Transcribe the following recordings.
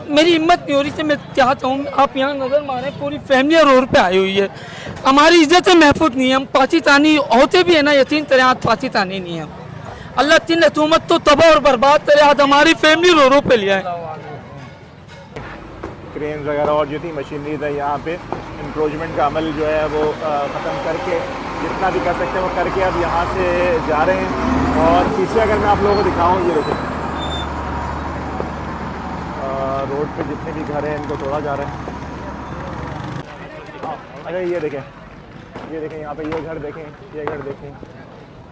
मेरी हिम्मत नहीं हो रही थी। मैं चाहता हूँ आप यहाँ नज़र मारें, पूरी फैमिली रोड पे आई हुई है। हमारी इज्जत महफूज नहीं है। हम पाकिस्तानी होते भी है ना, यकीन करें आज पाकिस्तानी नहीं है। अल्लाह तीन हुकूमत तो तबाह और बर्बाद करे, आज हमारी फैमिली रो रो पे लिया है। क्रेन वगैरह और जो थी मशीनरी है यहाँ पे इंक्रोचमेंट का अमल जो है वो ख़त्म करके जितना भी कर सकते हैं वो करके अब यहाँ से जा रहे हैं। और पीछे अगर मैं आप लोगों को दिखाऊँ, ये देखें रोड पे जितने भी घर हैं इनको तोड़ा जा रहा है। अरे ये देखें यहाँ पे ये घर देखें, ये घर देखें,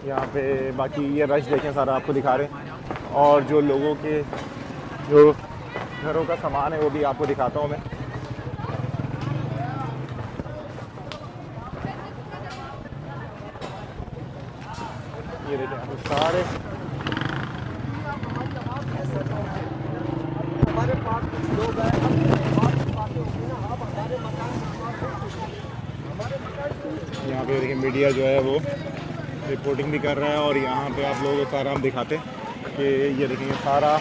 यहाँ पे बाकी ये रश देखें, सारा आपको दिखा रहे हैं। और जो लोगों के जो घरों का सामान है वो भी आपको दिखाता हूँ मैं। ये देखें यहाँ पे सारे हमारे पास कुछ लोग हैं, यहाँ पे देखिए मीडिया जो है वो रिपोर्टिंग भी कर रहा है। और यहाँ पे आप लोगों को सारा हम दिखाते हैं कि ये देखेंगे सारा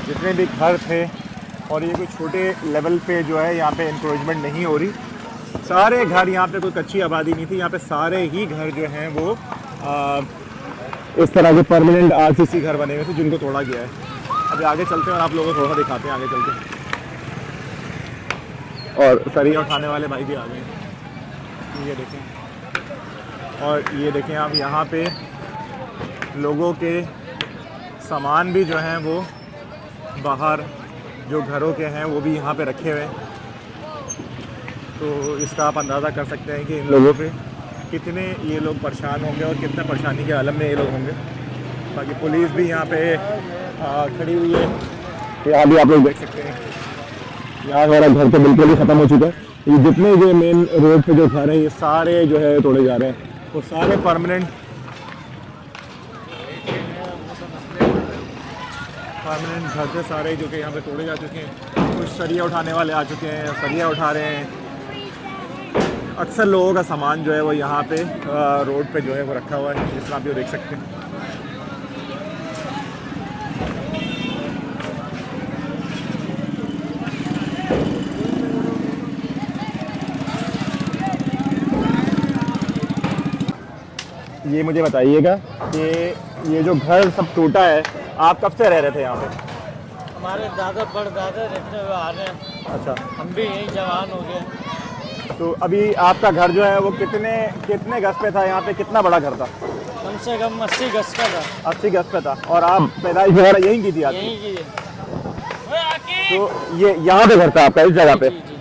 जितने भी घर थे, और ये कोई छोटे लेवल पे जो है यहाँ पे इंक्रोचमेंट नहीं हो रही। सारे घर यहाँ पे कोई कच्ची आबादी नहीं थी, यहाँ पे सारे ही घर जो हैं वो इस तरह के परमानेंट आरसीसी घर बने हुए थे जिनको तोड़ा गया है। अभी आगे चलते हैं और आप लोगों को थोड़ा दिखाते हैं आगे चल के। और सरिया उठाने वाले भाई भी आ गए हैं, ये देखें। और ये देखें आप यहाँ पे लोगों के सामान भी जो हैं वो बाहर जो घरों के हैं वो भी यहाँ पे रखे हुए हैं। तो इसका आप अंदाज़ा कर सकते हैं कि इन लोगों पे कितने ये लोग परेशान होंगे और कितने परेशानी के आलम में ये लोग होंगे। बाकी पुलिस भी यहाँ पे खड़ी हुई है, यहाँ भी आप लोग देख सकते हैं। यहाँ हमारा घर तो बिल्कुल ही ख़त्म हो चुका है। ये जितने जो मेन रोड पे जो घर हैं ये सारे जो है तोड़े जा रहे हैं, वो सारे परमानेंट घर थे सारे जो कि यहाँ पे तोड़े जा चुके हैं। कुछ सरिया उठाने वाले आ चुके हैं, सरिया उठा रहे हैं। अक्सर लोगों का सामान जो है वो यहाँ पे रोड पे जो है वो रखा हुआ है, जिस तरह आप ये देख सकते हैं। ये मुझे बताइएगा कि ये जो घर सब टूटा है, आप कब से रह रहे थे यहाँ पे? हमारे दादा परदादा रहते हुए आ रहे हैं। अच्छा, हम भी यही जवान हो गए। तो अभी आपका घर जो है वो कितने गज पे था? यहाँ पे कितना बड़ा घर था? कम से कम 80 गज का था। 80 गज पे था। और आप पैदाइश वगैरह यहीं की थी आपकी? यहीं की है। तो ये यहाँ पे घर था आपका, इस जगह पे? जी, जी।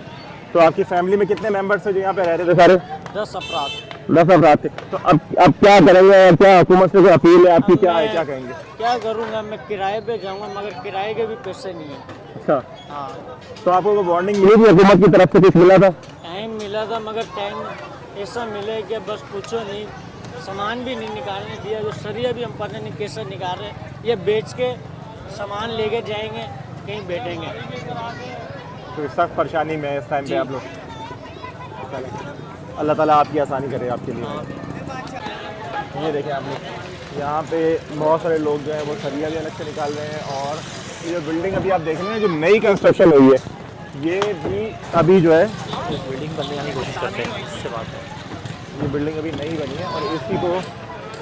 तो आपकी फैमिली में कितने मेंबर्स थे जो यहाँ पे रह रहे थे सारे? 10 अफराद। 10 अफराद थे। तो अब क्या करेंगे? क्या हुकूमत से कोई अपील है आपकी? क्या है, क्या कहेंगे? क्या करूँगा मैं, किराए पे जाऊँगा, मगर किराए के भी पैसे नहीं है। अच्छा, हाँ। तो आपको वार्निंग मिली थी हुकूमत की तरफ से, कुछ मिला था? टाइम मिला था, मगर टाइम ऐसा मिले कि बस पूछो नहीं, सामान भी नहीं निकालने दिया। जो सरिया भी हम पता नहीं कैसे निकाल रहे हैं, ये बेच के सामान लेके जाएंगे, कहीं बैठेंगे। तो सख्त परेशानी में इस टाइम पे आप लोग। अल्लाह ताला आपकी आसानी करे आपके लिए। ये देखें आप लोग, यहाँ पे बहुत सारे लोग जो हैं वो सरिया भी अलग से निकाल रहे हैं। और ये बिल्डिंग अभी आप देख रहे हैं जो नई कंस्ट्रक्शन हुई है, ये भी अभी जो है बिल्डिंग बनने की कोशिश करते हैं, इससे बात है। ये बिल्डिंग अभी नई बनी है और इसी को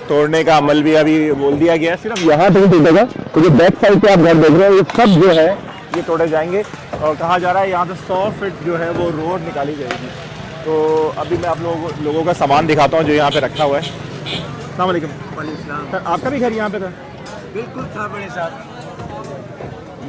तोड़ने का अमल भी अभी बोल दिया गया है। सिर्फ यहाँ तक टूटेगा, तो जो बैक साइड पे आप घर देख रहे हैं ये सब जो है ये तोड़े जाएंगे। और कहा जा रहा है यहाँ से 100 फीट जो है वो रोड निकाली जाएगी। तो अभी मैं आप लोगों का सामान दिखाता हूँ जो यहाँ पे रखा हुआ है। अस्सलाम वालेकुम। सर, आपका भी घर यहाँ पे था? बिल्कुल था बड़े साहब।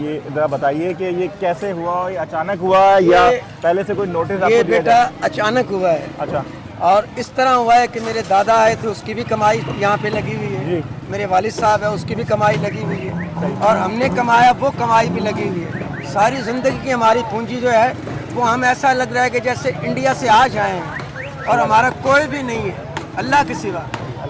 ये ज़रा बताइए कि ये कैसे हुआ? ये अचानक हुआ या पहले से कोई नोटिस आपको ये दिया बेटा गया? अचानक हुआ है। अच्छा। और इस तरह हुआ है कि मेरे दादा आए थे, उसकी भी कमाई यहाँ पे लगी हुई है। जी। मेरे वालिद साहब है, उसकी भी कमाई लगी हुई है। और हमने कमाया, वो कमाई भी लगी हुई है। सारी ज़िंदगी की हमारी पूंजी जो है वो हम ऐसा लग रहा है कि जैसे इंडिया से आज आए हैं और हमारा कोई भी नहीं है अल्लाह के सिवा।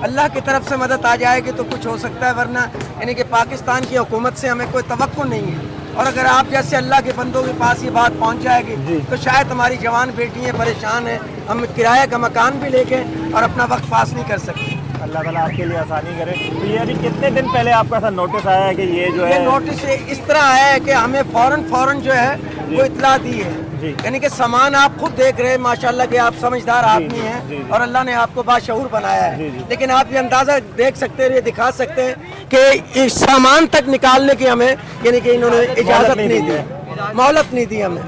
अल्लाह की तरफ से मदद आ जाएगी तो कुछ हो सकता है, वरना यानी कि पाकिस्तान की हुकूमत से हमें कोई तवक्को नहीं है। और अगर आप जैसे अल्लाह के बंदों के पास ये बात पहुंच जाएगी तो शायद हमारी जवान बेटियां परेशान हैं, हम किराए का मकान भी लेके और अपना वक्त पास नहीं कर सकते। अल्लाह ताला आपके लिए आसानी करे। तो ये अभी कितने दिन पहले आपको ऐसा नोटिस आया है कि ये जो ये है नोटिस इस तरह आया है कि हमें फौरन जो है वो इतला दी है। यानी कि सामान आप खुद देख रहे हैं माशाल्लाह कि आप समझदार आदमी हैं और अल्लाह ने आपको बाशऊर बनाया है। लेकिन आप ये अंदाज़ा देख सकते हैं, ये दिखा सकते हैं कि इस सामान तक निकालने की हमें यानी कि इन्होंने इजाज़त नहीं दी, मोहलत नहीं दी हमें।